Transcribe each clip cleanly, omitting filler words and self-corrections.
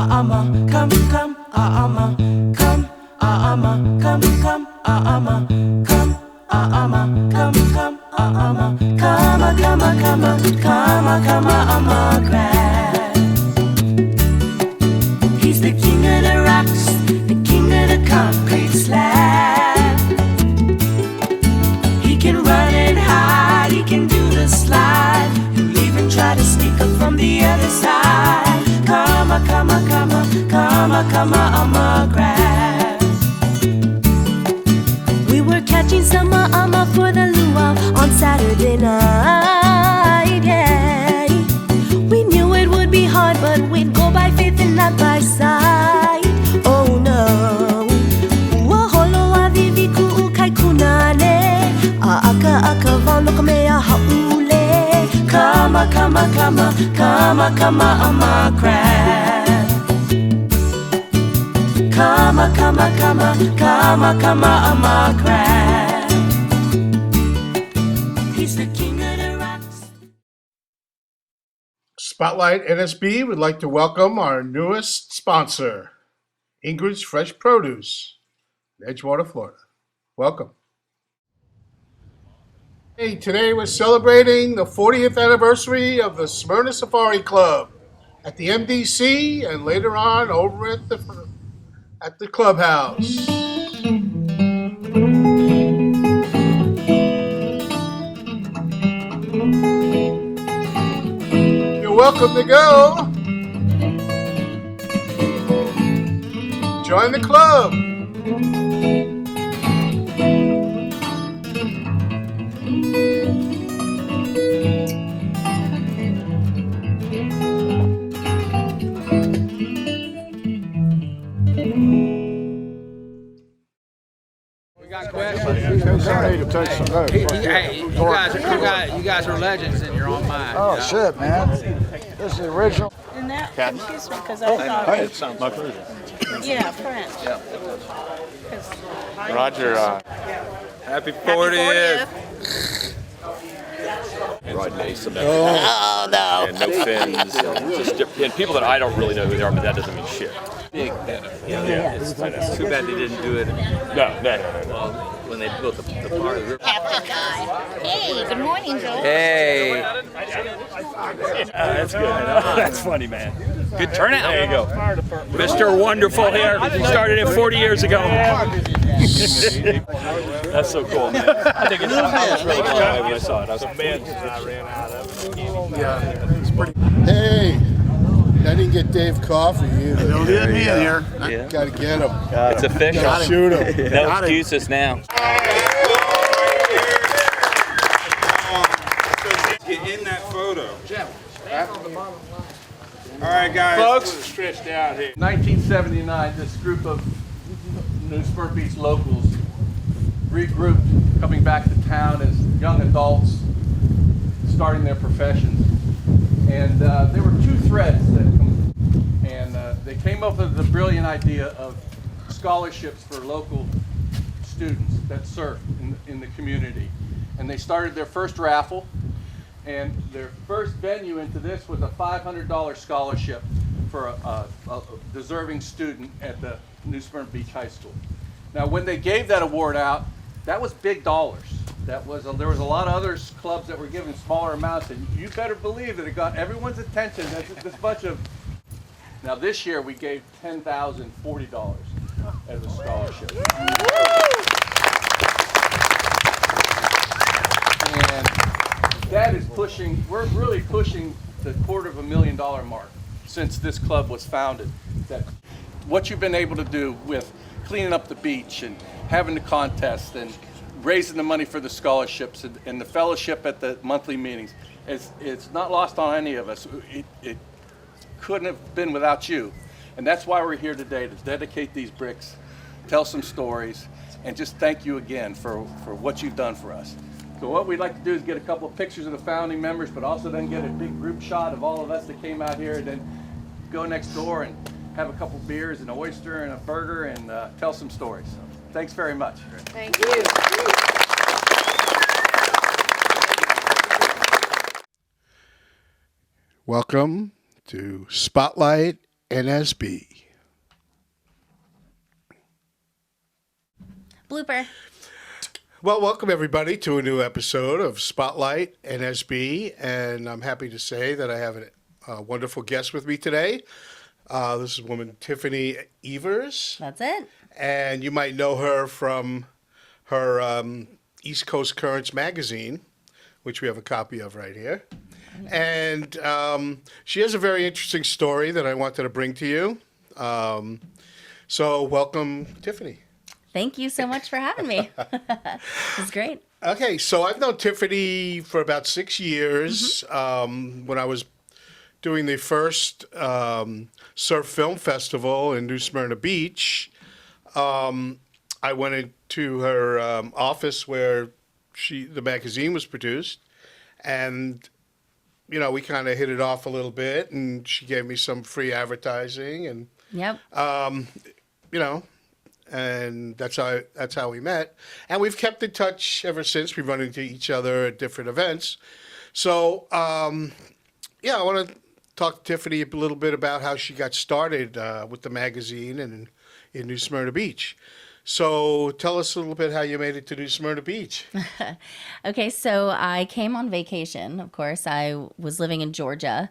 come, come, come, come, come, come, come, grass. He's the king of the rocks, the king of the concrete slab. He can run and hide, he can do the slide. He'll even try to sneak up from the other side. Come, grass. We were catching summer for the luau on Saturday night, yeah. We knew it would be hard, but we'd go by faith and not by sight. Oh no. Waholo avivi ku'ukai kunane. Aka vano kamea haule. Come, crab. Come, crab. He's the king of the rocks. Spotlight NSB would like to welcome our newest sponsor, Ingrid's Fresh Produce, in Edgewater, Florida. Welcome. Hey, today we're celebrating the 40th anniversary of the Smyrna Safari Club at the MDC and later on over at the clubhouse. You're welcome to go. Join the club. You guys are legends and you're on mine. Oh, shit, man. This is the original. And that confused me because I thought, It sounds my pleasure. yeah, French. Yeah. 'Cause Roger. Happy 40th. Riding a cement. Oh, no. And no fins. And people that I don't really know who they are, but that doesn't mean shit. Big benefit. Yeah. It's too bad they didn't do it. No. When they built the part of the Captain Guy. Hey, good morning, Joe. Hey. That's good. Oh, that's funny, man. Good turnout. There you go. Mr. Wonderful here. He started it 40 years ago. That's so cool, man. I think it's I was really glad when I saw it. I was like, man, I ran out of it. Yeah, it's pretty. Hey, I didn't get Dave coffee either. Don't get me in here. Yeah. Gotta get him. It's official. Gotta shoot him. No excuses now. Get in that photo. All right, guys. Folks. Stretched out here. 1979, this group of New Smyrna Beach locals regrouped, coming back to town as young adults, starting their professions. And there were two threads they came up with the brilliant idea of scholarships for local students that surf in the community. And they started their first raffle, and their first venue into this was a $500 scholarship for a deserving student at the New Smyrna Beach High School. Now, when they gave that award out, that was big dollars. There was a lot of other clubs that were giving smaller amounts, and you better believe that it got everyone's attention. This bunch of. Now this year we gave $10,040 as a scholarship. And that is pushing. We're really pushing the $250,000 mark since this club was founded. That what you've been able to do with cleaning up the beach and having the contest and raising the money for the scholarships and the fellowship at the monthly meetings, it's not lost on any of us. It couldn't have been without you. And that's why we're here today, to dedicate these bricks, tell some stories, and just thank you again for what you've done for us. So what we'd like to do is get a couple of pictures of the founding members, but also then get a big group shot of all of us that came out here, and then go next door and have a couple beers, an oyster, and a burger, and tell some stories. So, thanks very much. Thank you. Welcome to Spotlight NSB. Blooper. Well, welcome everybody to a new episode of Spotlight NSB, and I'm happy to say that I have a wonderful guest with me today. This is woman Tiffany Evers, That's it. and you might know her from her East Coast Currents magazine, which we have a copy of right here. And she has a very interesting story that I wanted to bring to you. So welcome, Tiffany. Thank you so much for having me. It's great. Okay, so I've known Tiffany for about 6 years. When I was doing the first surf film festival in New Smyrna Beach, I went into her office where the magazine was produced, and we kind of hit it off a little bit, and she gave me some free advertising, and Yep. and that's how we met, and we've kept in touch ever since. We've run into each other at different events. So I want to talk to Tiffany a little bit about how she got started with the magazine and in New Smyrna Beach. So tell us a little bit how you made it to New Smyrna Beach. Okay, so I came on vacation, of course. I was living in Georgia,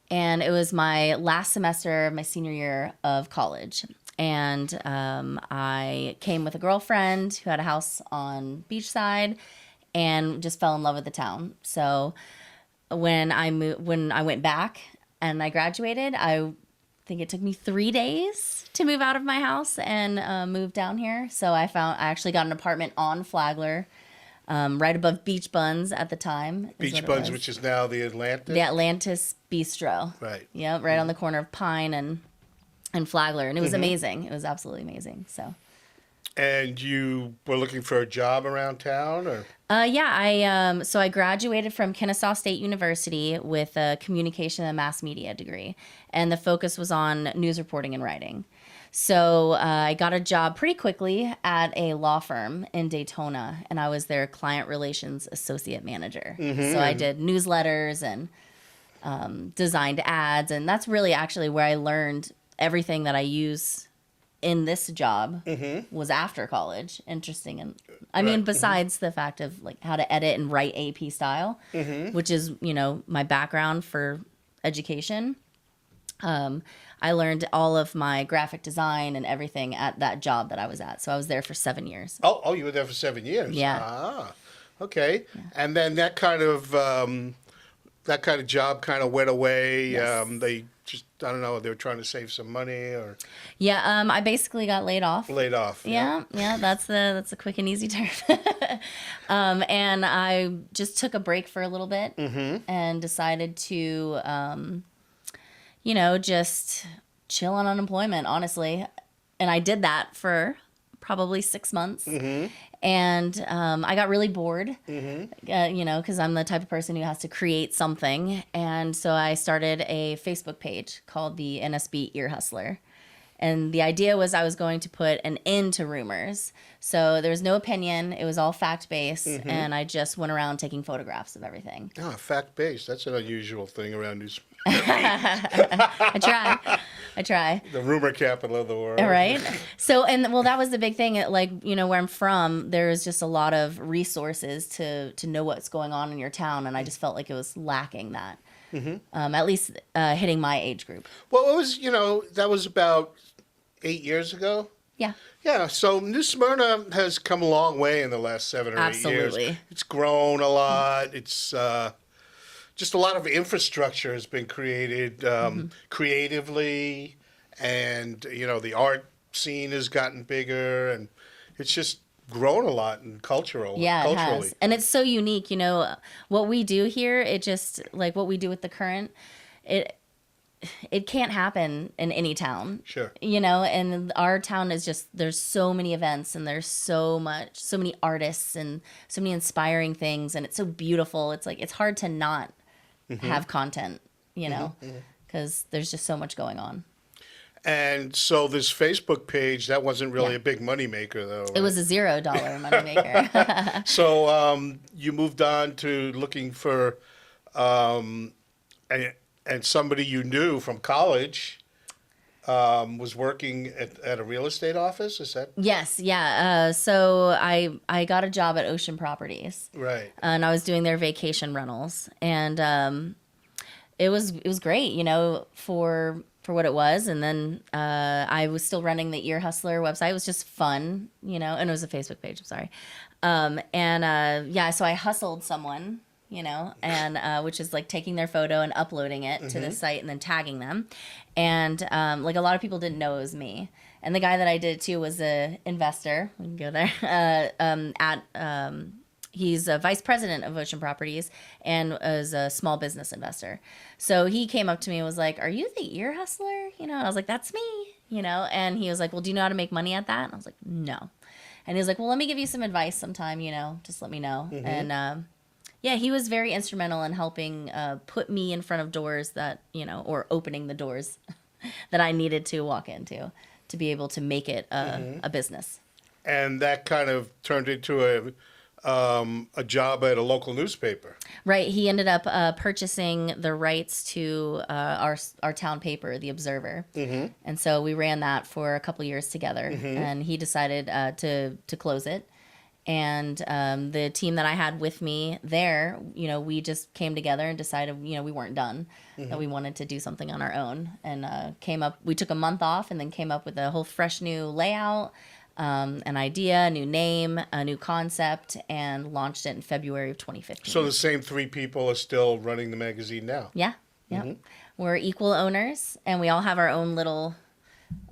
and it was my last semester of my senior year of college. And I came with a girlfriend who had a house on beachside and just fell in love with the town. So when I went back and I graduated, I think it took me 3 days to move out of my house and move down here. So I actually got an apartment on Flagler, right above Beach Buns at the time. Beach Buns, which is now the Atlantis? The Atlantis Bistro. Right. Yeah, right on the corner of Pine and Flagler. And it was amazing. It was absolutely amazing. So. And you were looking for a job around town, or? So I graduated from Kennesaw State University with a communication and mass media degree, and the focus was on news reporting and writing. So I got a job pretty quickly at a law firm in Daytona, and I was their client relations associate manager. So I did newsletters and designed ads, and that's really actually where I learned everything that I use in this job was after college. Interesting. And I mean, besides the fact of like how to edit and write AP style, which is, my background for education. I learned all of my graphic design and everything at that job that I was at. So I was there for 7 years. Oh, you were there for 7 years. Yeah. Ah, okay. Yeah. And then that kind of job kind of went away. Yes. They just, I don't know, they were trying to save some money, or? Yeah, I basically got laid off. Laid off. Yeah, that's a quick and easy term. And I just took a break for a little bit and decided to, just chill on unemployment, honestly. And I did that for probably 6 months. And I got really bored, because I'm the type of person who has to create something. And so I started a Facebook page called the NSB Ear Hustler. And the idea was I was going to put an end to rumors. So there was no opinion. It was all fact-based. And I just went around taking photographs of everything. Ah, fact-based. That's an unusual thing around news. I try. The rumor capital of the world. Right. So, that was the big thing. Where I'm from, there's just a lot of resources to know what's going on in your town. And I just felt like it was lacking that. At least hitting my age group. Well, it was, that was about 8 years ago. Yeah. Yeah, so New Smyrna has come a long way in the last 7 or 8 years. Absolutely. It's grown a lot. It's just a lot of infrastructure has been created creatively, and the art scene has gotten bigger, and it's just grown a lot in culturally. It has. And it's so unique. What we do here, it just like what we do with the Current, it can't happen in any town. Sure. And our town is just, there's so many events, and there's so many artists and so many inspiring things, and it's so beautiful. It's like, it's hard to not have content, because there's just so much going on. And so this Facebook page, that wasn't really a big moneymaker, though, right? It was a $0 moneymaker. So you moved on to looking for and somebody you knew from college was working at a real estate office. Is that Yes, yeah. So I got a job at Ocean Properties, right? and I was doing their vacation rentals, and it was great, you know, for what it was. And then I was still running the Ear Hustler website. It was just fun, you know, and it was a Facebook page. I'm sorry. Yeah, so I hustled someone, you know, and which is like taking their photo and uploading it to the site and then tagging them. And like a lot of people didn't know it was me. And the guy that I did it to was a investor. We can go there. He's a vice president of Ocean Properties and is a small business investor. So he came up to me and was like, "Are you the Ear Hustler?" You know, and I was like, "That's me." You know, and he was like, "Well, do you know how to make money at that?" And I was like, "No." And he was like, "Well, let me give you some advice sometime, you know, just let me know." And yeah, he was very instrumental in helping put me in front of doors that, you know, or opening the doors that I needed to walk into to be able to make it a business. And that kind of turned into a job at a local newspaper. Right. He ended up purchasing the rights to our town paper, The Observer. And so we ran that for a couple years together. And he decided to close it. And the team that I had with me there, you know, we just came together and decided, you know, we weren't done, that we wanted to do something on our own. And we took a month off and then came up with a whole fresh new layout, an idea, a new name, a new concept, and launched it in February of 2015. So the same three people are still running the magazine now. Yeah. Yeah. We're equal owners, and we all have our own little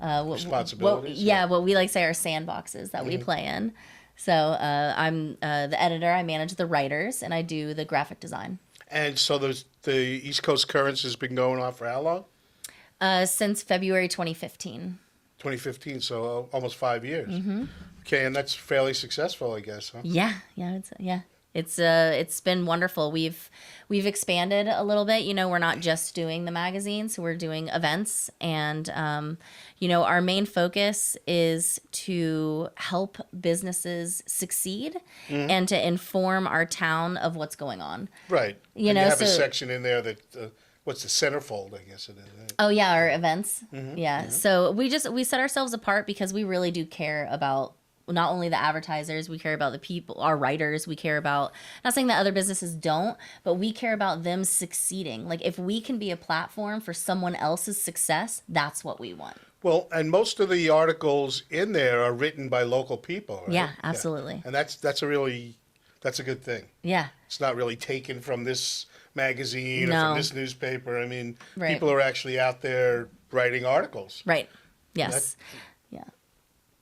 Responsibilities. what we like to say are sandboxes that we play in. So I'm the editor. I manage the writers, and I do the graphic design. And so the East Coast Currents has been going on for how long? Since February 2015. 2015, so almost 5 years. Okay, and that's fairly successful, I guess, huh? Yeah. It's been wonderful. We've expanded a little bit. You know, we're not just doing the magazine, so we're doing events, and you know, our main focus is to help businesses succeed and to inform our town of what's going on. Right. You and know, you have a so- section in there that what's the centerfold, I guess it is. Right? Oh yeah, our events. Yeah. So we set ourselves apart because we really do care about not only the advertisers, we care about the people, our writers, we care about, not saying that other businesses don't, but we care about them succeeding. Like if we can be a platform for someone else's success, that's what we want. Well, and most of the articles in there are written by local people, right? Yeah, absolutely. And that's a good thing. Yeah. It's not really taken from this magazine or No. from this newspaper. I mean, Right. people are actually out there writing articles. Right. Yes.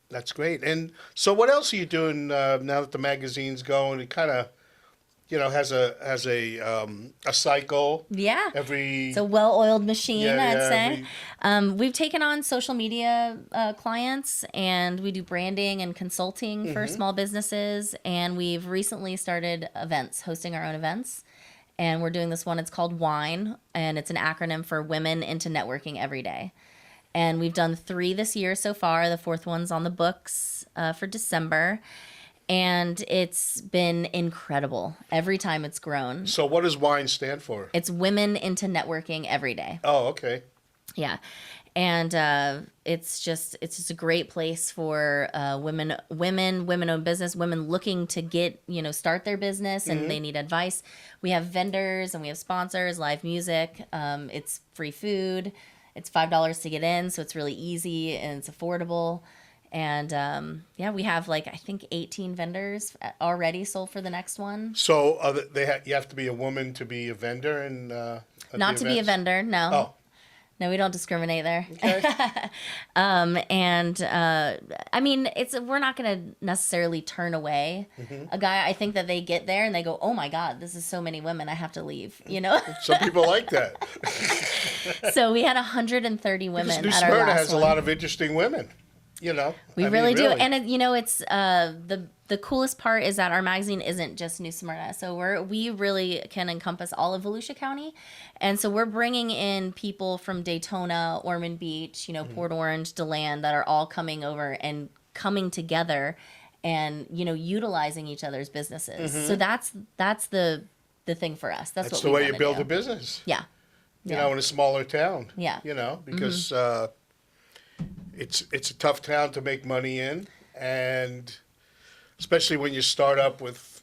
That's great. And so, what else are you doing now that the magazine's going? It kind of, you know, has a cycle. Yeah. Every It's a well-oiled machine, Yeah, I'd yeah, say. We've taken on social media clients, and we do branding and consulting for small businesses. And we've recently started events, hosting our own events. And we're doing this one. It's called WINE, and it's an acronym for Women into Networking Every Day. And we've done 3 this year so far. The 4th one's on the books for December. And it's been incredible every time it's grown. So, what does WINE stand for? It's Women into Networking Every Day. Oh, okay. Yeah. And it's just a great place for women-owned business, women looking to get, you know, start their business and they need advice. We have vendors and we have sponsors, live music. It's free food. It's $5 to get in, so it's really easy and it's affordable. And yeah, we have like, I think 18 vendors already sold for the next one. So, you have to be a woman to be a vendor and Not to be a vendor, no. Oh. No, we don't discriminate there. Okay. I mean, we're not going to necessarily turn away a guy. I think that they get there and they go, "Oh my God, this is so many women. I have to leave." You know. Some people like that. So we had 130 women Because New at our Smyrna last has one. a lot of interesting women. You know. We I mean, really do, and it's the coolest part is that our magazine isn't just New Smyrna. So we really can encompass all of Volusia County, and so we're bringing in people from Daytona, Ormond Beach, you know, Port Orange, DeLand, that are all coming over and coming together, and you know, utilizing each other's businesses. So that's the thing for us. That's what the we way you wanna build do. a business. Yeah. You know, in a smaller town. Yeah. You know, because it's a tough town to make money in, and especially when you start up with,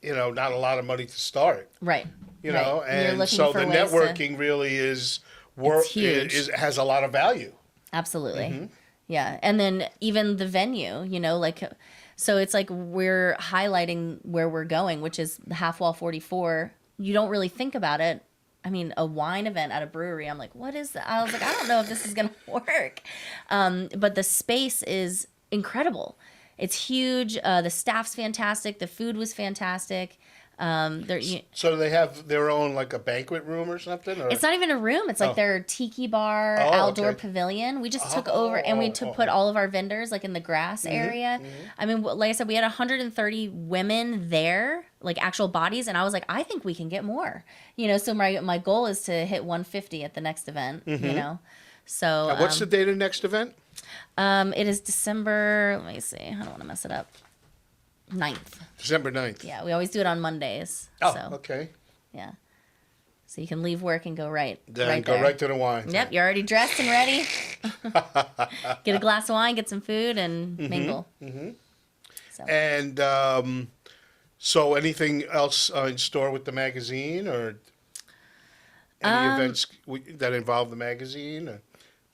not a lot of money to start. Right. You right. know, You're and looking so for the ways networking really is It's huge. has a lot of value. Absolutely. Mm-hmm. Yeah. And then even the venue, so it's like we're highlighting where we're going, which is the Half Wall 44. You don't really think about it. I mean, a wine event at a brewery, I'm like, what is that? I was like, I don't know if this is going to work. But the space is incredible. It's huge. The staff's fantastic. The food was fantastic. So they have their own, like, a banquet room or something? Or? It's not even a room. It's like their tiki bar, outdoor pavilion. We just took over and we put all of our vendors like in the grass area. I mean, like I said, we had 130 women there, like actual bodies, and I was like, I think we can get more. So my goal is to hit 150 at the next event. So Now, what's the date of the next event? It is December. Let me see. I don't want to mess it up. 9th. December 9th. Yeah, we always do it on Mondays. Oh, so, okay. Yeah. So you can leave work and go right. Then right go there. right to the wine. Yep, you're already dressed and ready. Get a glass of wine, get some food, and mingle. Mm-hmm. So. And so anything else in store with the magazine, or any events that involve the magazine? Or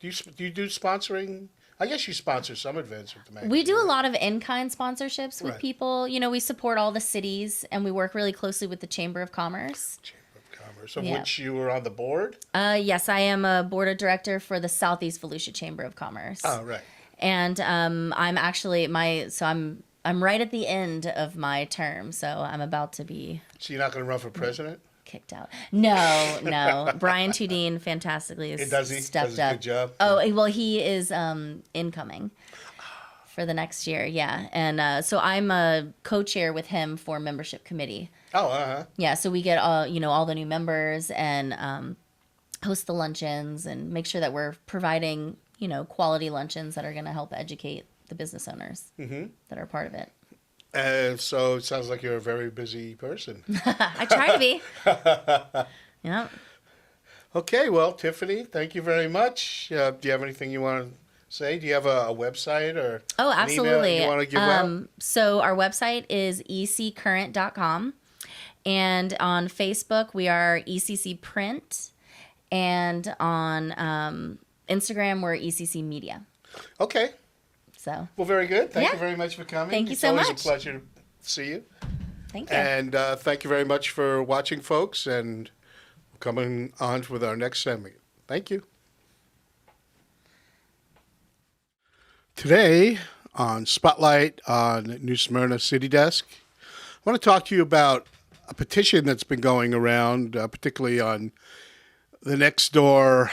do you do sponsoring? I guess you sponsor some events with the magazine. We do a lot of in-kind sponsorships with Right. people. We support all the cities, and we work really closely with the Chamber of Commerce. Chamber of Commerce, of Yeah. which you were on the board? Yes, I am a board of director for the Southeast Volusia Chamber of Commerce. Oh, right. And I'm actually I'm right at the end of my term, so I'm about to be So you're not going to run for president? kicked out. No. Brian Tudine fantastically Does he? stepped Does a up. good job? Oh, well, he is incoming for the next year. Yeah, and so I'm a co-chair with him for membership committee. Oh, uh-huh. Yeah, so we get all the new members and host the luncheons and make sure that we're providing quality luncheons that are going to help educate the business owners that are part of it. And so it sounds like you're a very busy person. I try to be. Yeah. Okay, well, Tiffany, thank you very much. Do you have anything you want to say? Do you have a website or Oh, an email absolutely. you want to give out? So our website is eccurrent.com. And on Facebook, we are ECC Print. And on Instagram, we're ECC Media. Okay. So Well, very good. Thank you Yeah. very much for coming. Thank you it's so always much. a pleasure to see you. thank you. And thank you very much for watching, folks, and coming on with our next segment. Thank you. Today on Spotlight on New Smyrna City Desk, I want to talk to you about a petition that's been going around, particularly on the Nextdoor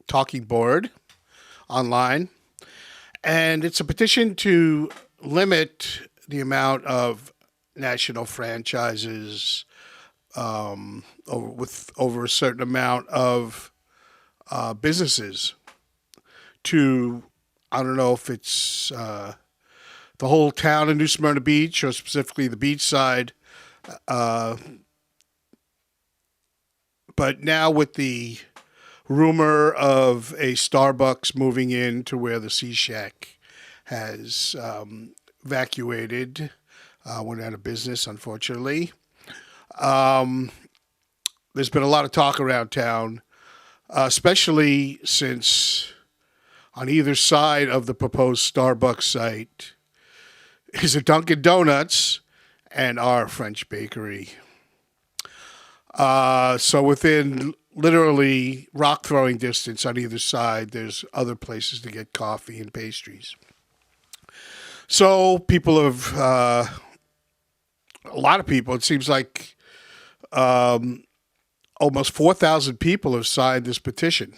talking board online. And it's a petition to limit the amount of national franchises over a certain amount of businesses to, I don't know if it's the whole town of New Smyrna Beach or specifically the beach side. But now with the rumor of a Starbucks moving in to where the Sea Shack has evacuated, went out of business, unfortunately. There's been a lot of talk around town, especially since on either side of the proposed Starbucks site is a Dunkin' Donuts and our French bakery. So within literally rock throwing distance on either side, there's other places to get coffee and pastries. So people have, a lot of people, it seems like almost 4,000 people have signed this petition.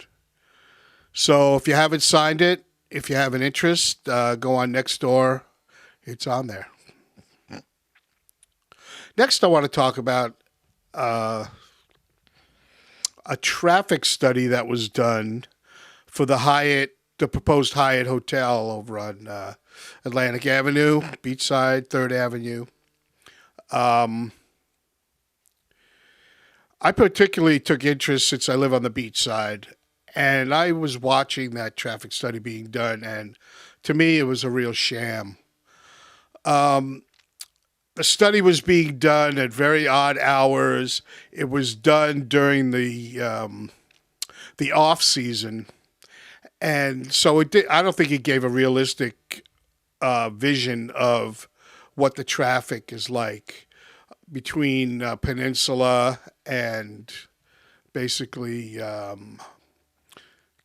So if you haven't signed it, if you have an interest, go on Nextdoor. It's on there. Next, I want to talk about a traffic study that was done for the proposed Hyatt Hotel over on Atlantic Avenue, Beachside, 3rd Avenue. I particularly took interest since I live on the beach side, And I was watching that traffic study being done, and to me, it was a real sham. The study was being done at very odd hours. It was done during the off season, and so it did. I don't think it gave a realistic vision of what the traffic is like between Peninsula and basically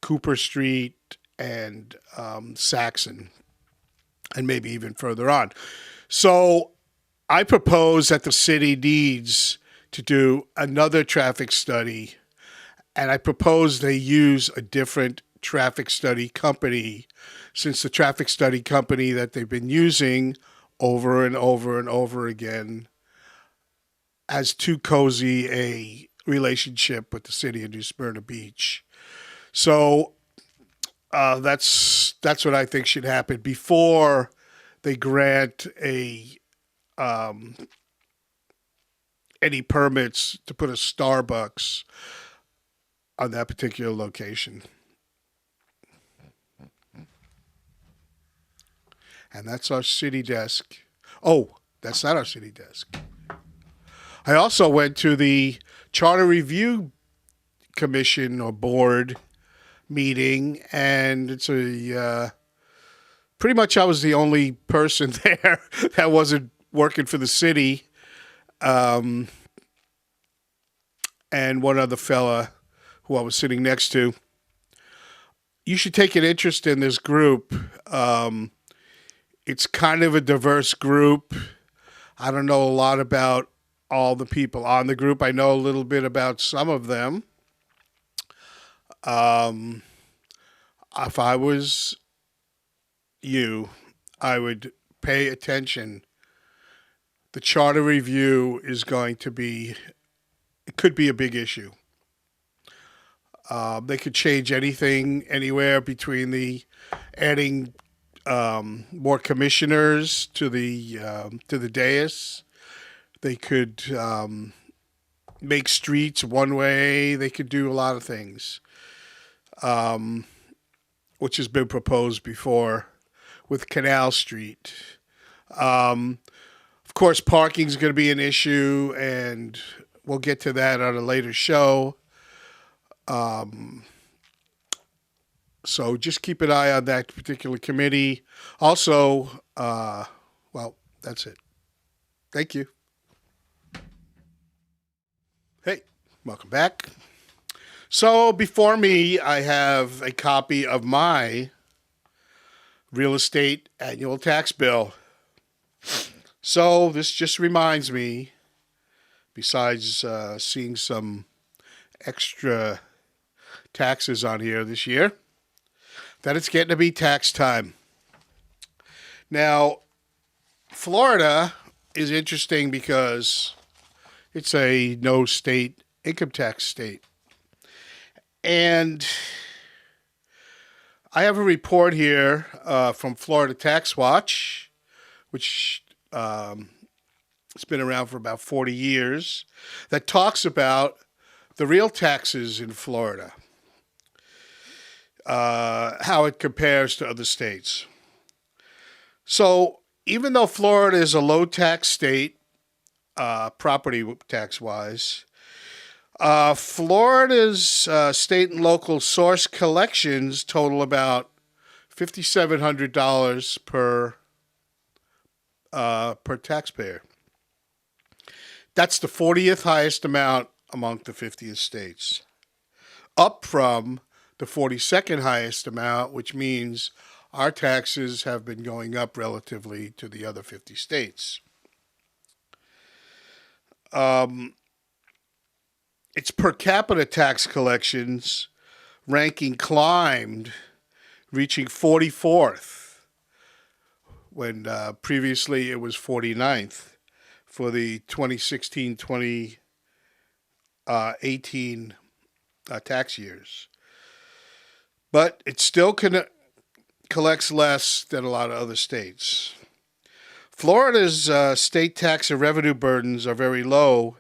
Cooper Street and Saxon, and maybe even further on. So I propose that the city needs to do another traffic study, and I propose they use a different traffic study company, since the traffic study company that they've been using over and over and over again has too cozy a relationship with the city of New Smyrna Beach. So that's what I think should happen before they grant any permits to put a Starbucks on that particular location. And that's our city desk. Oh, that's not our city desk. I also went to the Charter Review Commission or Board meeting, and it's pretty much I was the only person there that wasn't working for the city, and one other fella who I was sitting next to. You should take an interest in this group. It's kind of a diverse group. I don't know a lot about all the people on the group. I know a little bit about some of them. If I was you, I would pay attention. The charter review is going to be, it could be a big issue. They could change anything, anywhere between the adding more commissioners to the dais. They could make streets one way. They could do a lot of things, which has been proposed before with Canal Street. Of course, parking is going to be an issue, and we'll get to that on a later show. So just keep an eye on that particular committee. Also, well, that's it. Thank you. Hey, welcome back. So before me, I have a copy of my real estate annual tax bill. So this just reminds me, besides seeing some extra taxes on here this year, that it's getting to be tax time. Now, Florida is interesting because it's a no state income tax state. And I have a report here from Florida Tax Watch, which it's been around for about 40 years, that talks about the real taxes in Florida, how it compares to other states. So even though Florida is a low tax state, property tax wise, Florida's state and local source collections total about $5,700 per taxpayer. That's the 40th highest amount among the 50 states, up from the 42nd highest amount, which means our taxes have been going up relatively to the other 50 states. Its per capita tax collections ranking climbed, reaching 44th, when previously it was 49th for the 2016-2018 tax years. But it still collects less than a lot of other states. Florida's state tax and revenue burdens are very low,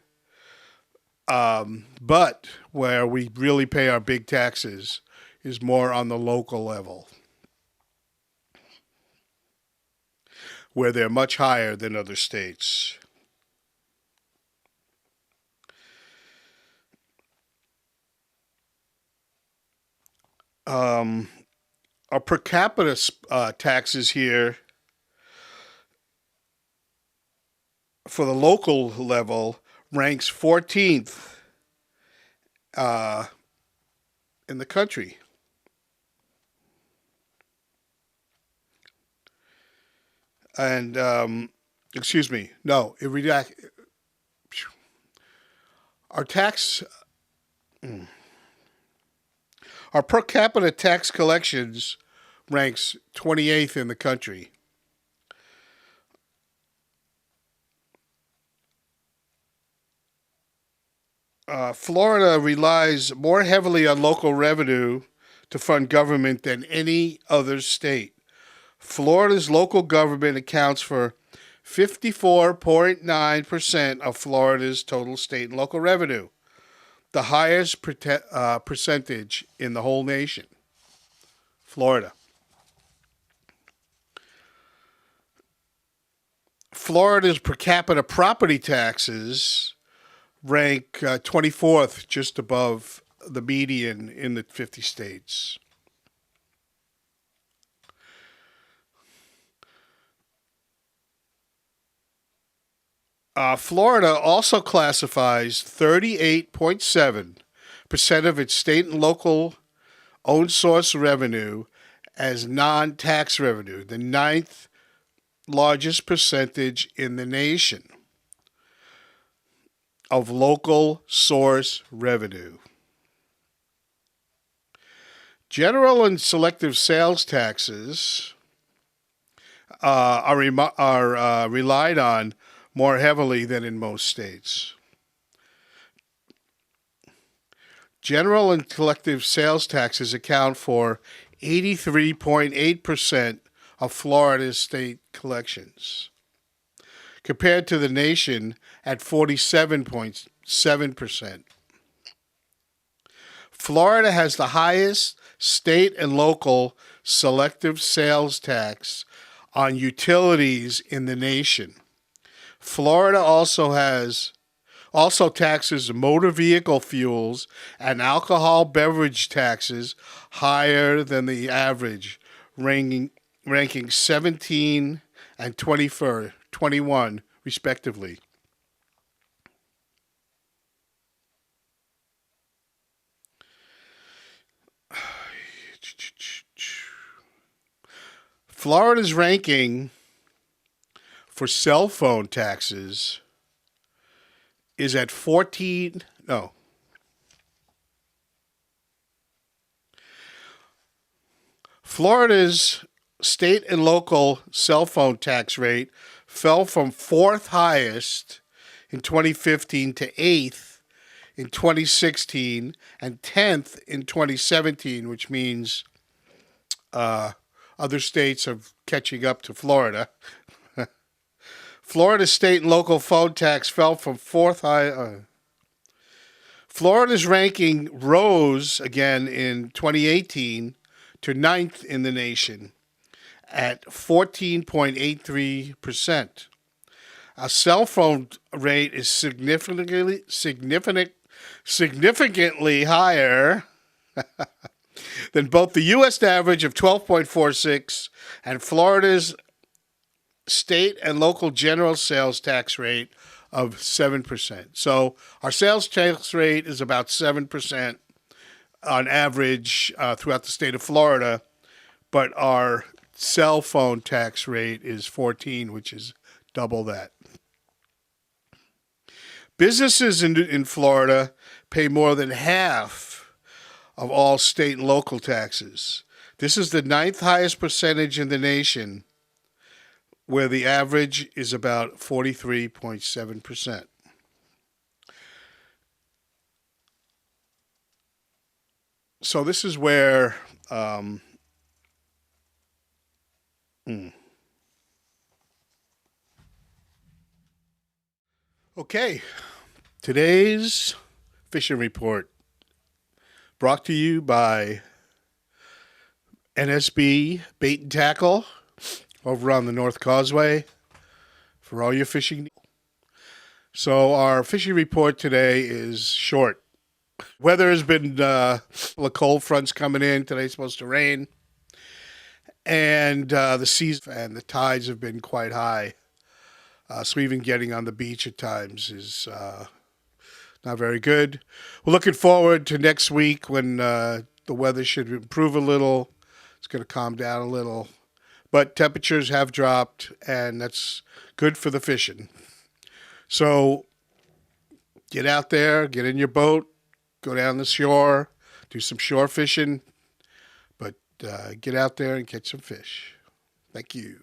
but where we really pay our big taxes is more on the local level, where they're much higher than other states. Our per capita taxes here for the local level ranks 14th in the country. And excuse me, no, our tax, our per capita tax collections ranks 28th in the country. Florida relies more heavily on local revenue to fund government than any other state. Florida's local government accounts for 54.9% of Florida's total state and local revenue, the highest percentage in the whole nation. Florida. Florida's per capita property taxes rank 24th, just above the median in the 50 states. Florida also classifies 38.7% of its state and local owned source revenue as non-tax revenue, the ninth largest percentage in the nation of local source revenue. General and selective sales taxes are relied on more heavily than in most states. General and collective sales taxes account for 83.8% of Florida's state collections, compared to the nation at 47.7%. Florida has the highest state and local selective sales tax on utilities in the nation. Florida also taxes motor vehicle fuels and alcohol beverage taxes higher than the average, ranking 17 and 21 respectively. Florida's ranking for cell phone taxes is at 14. No. Florida's state and local cell phone tax rate fell from fourth highest in 2015 to eighth in 2016 and 10th in 2017, which means other states are catching up to Florida. Florida's state and local phone tax fell from fourth high. Florida's ranking rose again in 2018 to ninth in the nation at 14.83%. A cell phone rate is significantly higher than both the U.S. average of 12.46 and Florida's state and local general sales tax rate of 7%. So our sales tax rate is about 7% on average throughout the state of Florida, but our cell phone tax rate is 14, which is double that. Businesses in Florida pay more than half of all state and local taxes. This is the ninth highest percentage in the nation, where the average is about 43.7%. So this is where okay, today's fishing report brought to you by NSB Bait and Tackle over on the North Causeway for all your fishing. So our fishing report today is short. Weather has been the cold fronts coming in. Today's supposed to rain. And the seas and the tides have been quite high. So even getting on the beach at times is not very good. We're looking forward to next week when the weather should improve a little. It's going to calm down a little. But temperatures have dropped, and that's good for the fishing. So get out there, get in your boat, go down the shore, do some shore fishing. But get out there and catch some fish. Thank you.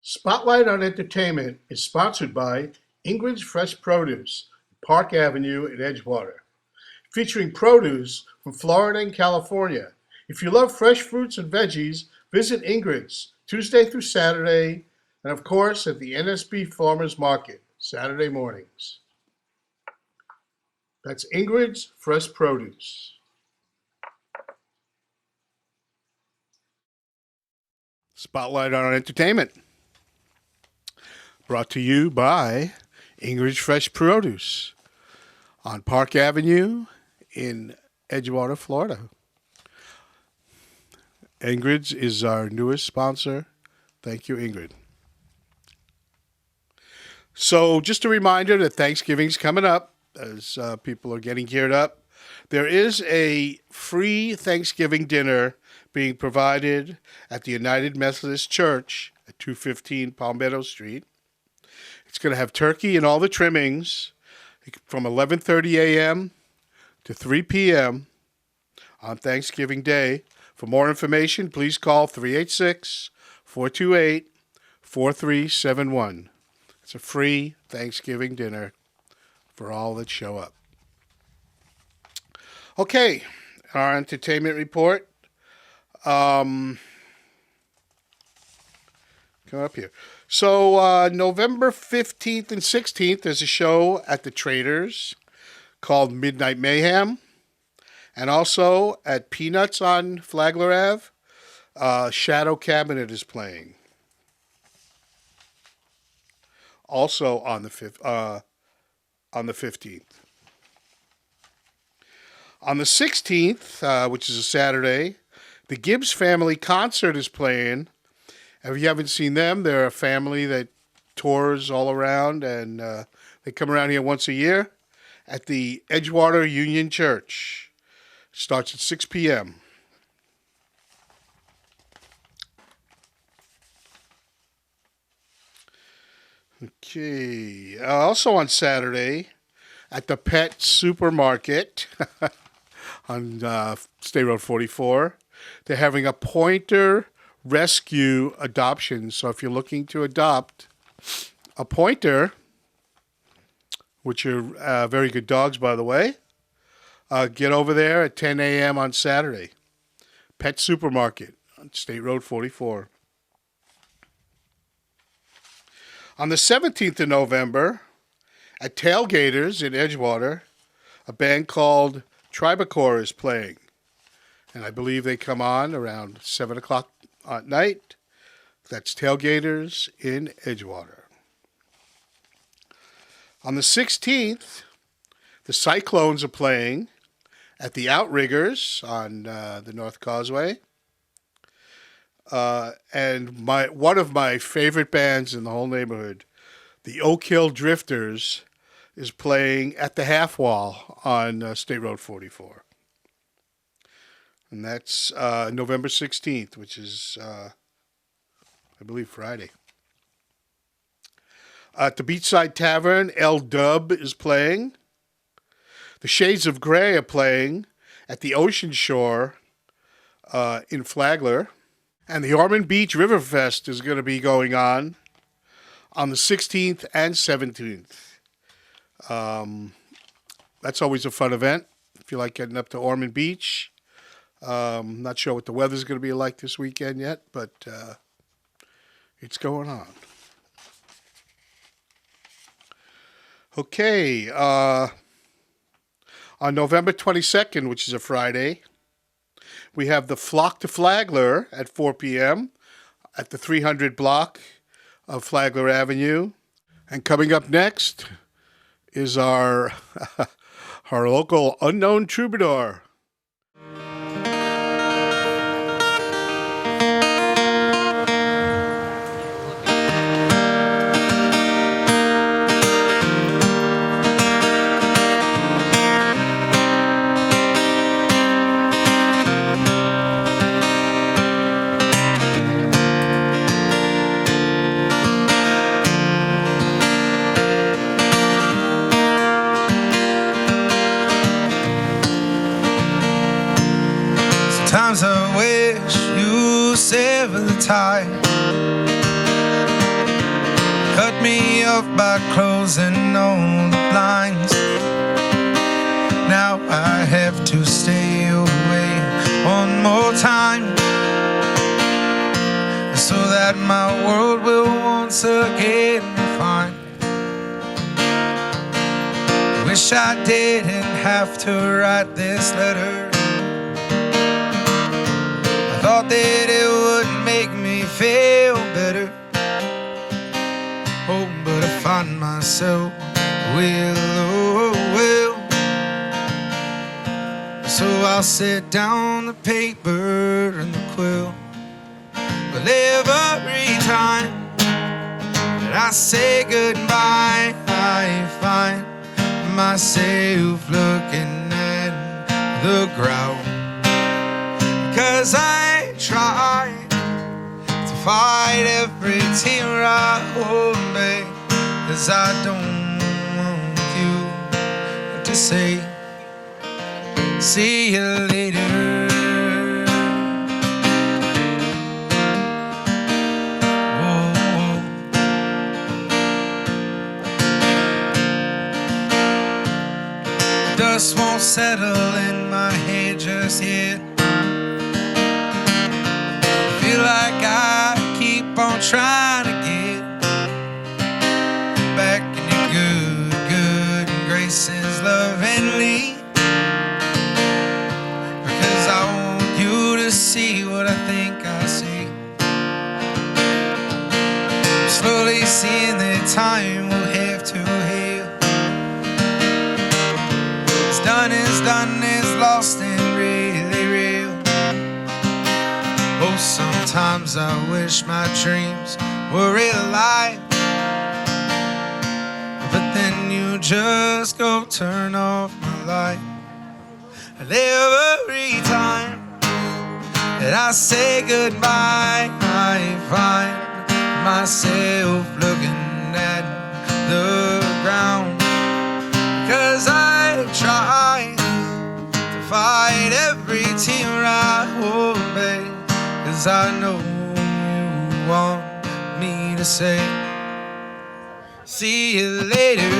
Spotlight on Entertainment is sponsored by Ingrid's Fresh Produce, Park Avenue in Edgewater, featuring produce from Florida and California. If you love fresh fruits and veggies, visit Ingrid's Tuesday through Saturday, and of course at the NSB Farmers Market, Saturday mornings. That's Ingrid's Fresh Produce. Spotlight on Entertainment. Brought to you by Ingrid's Fresh Produce on Park Avenue in Edgewater, Florida. Ingrid's is our newest sponsor. Thank you, Ingrid. So just a reminder that Thanksgiving's coming up as people are getting geared up. There is a free Thanksgiving dinner being provided at the United Methodist Church at 215 Palmetto Street. It's going to have turkey and all the trimmings from 11:30 a.m. to 3 p.m. on Thanksgiving Day. For more information, please call 386-428-4371. It's a free Thanksgiving dinner for all that show up. Okay, our entertainment report. Come up here. So November 15th and 16th, there's a show at the Traders called Midnight Mayhem. And also at Peanuts on Flagler Ave, Shadow Cabinet is playing. Also on the 15th. On the 16th, which is a Saturday, the Gibbs Family Concert is playing. If you haven't seen them, they're a family that tours all around, and they come around here once a year at the Edgewater Union Church. Starts at 6 p.m. Okay. Also on Saturday, at the Pet Supermarket on State Road 44, they're having a pointer rescue adoption. So if you're looking to adopt a pointer, which are very good dogs, by the way, get over there at 10 a.m. on Saturday. Pet Supermarket on State Road 44. On the 17th of November, at Tailgaters in Edgewater, a band called Tribacore is playing. And I believe they come on around 7 o'clock at night. That's Tailgaters in Edgewater. On the 16th, the Cyclones are playing at the Outriggers on the North Causeway. And one of my favorite bands in the whole neighborhood, the Oak Hill Drifters, is playing at the Half Wall on State Road 44. And that's November 16th, which is, I believe, Friday. At the Beachside Tavern, L Dub is playing. The Shades of Grey are playing at the Ocean Shore in Flagler. And the Ormond Beach River Fest is going to be going on the 16th and 17th. That's always a fun event if you like getting up to Ormond Beach. Not sure what the weather's going to be like this weekend yet, but it's going on. Okay, on November 22nd, which is a Friday, We have the Flock to Flagler at 4 p.m. at the 300 block of Flagler Avenue. And coming up next is our our local unknown troubadour. Sometimes I wish you severed the tie, cut me off by closing all the blinds. Now I have to stay away one more time, so that my world will once again be fine. Wish I didn't have to write this letter. Thought that it would make me feel better. Oh, but I find myself will. So I'll set down the paper and the quill. But every time that I say goodbye, I find myself looking at the ground. 'Cause I try to fight every tear I hold back, 'cause I don't want you to say, see you later. Whoa. Dust won't settle in my head just yet. Feel like I keep on trying to get back in your good graces lovingly, because I want you to see what I think I see. I'm slowly seeing that time will have to heal. It's done, it's lost and really real. Oh, sometimes I wish my dreams were real life, but then you just go turn off my light. And every time that I say goodbye, I find myself looking at the ground. 'Cause I try to fight every tear I hold back, 'cause I know you want me to say, see you later.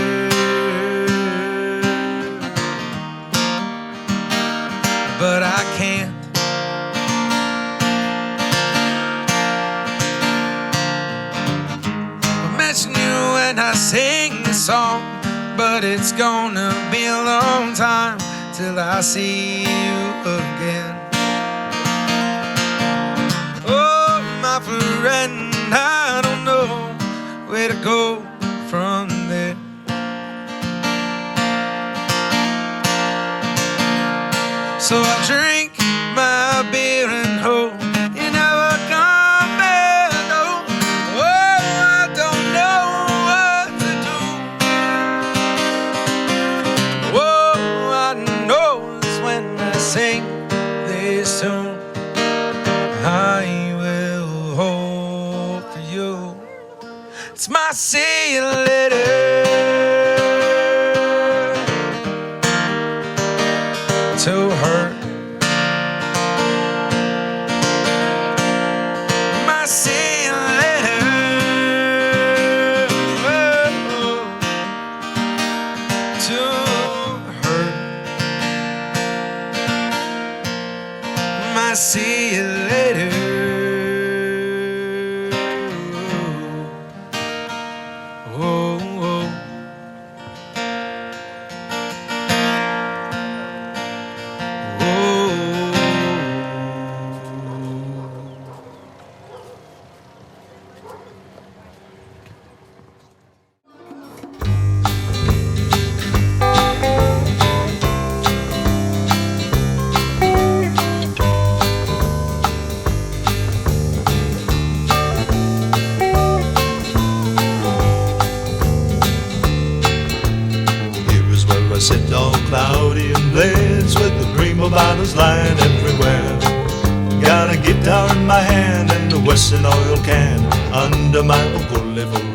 But I can't. I'll mention you when I sing this song, but it's gonna be a long time till I see you again. Oh, my friend, I don't know where to go from there. So I drink my beer and hope you never come back. Oh, I don't know what to do. Oh, I know it's when I sing this tune, I will hope for you. It's my see you later to hurt. My see you later to hurt. My see you later. Oh, oh. Oh. bottles lying everywhere. Got a guitar in my hand and a Wesson oil can under my portfolio.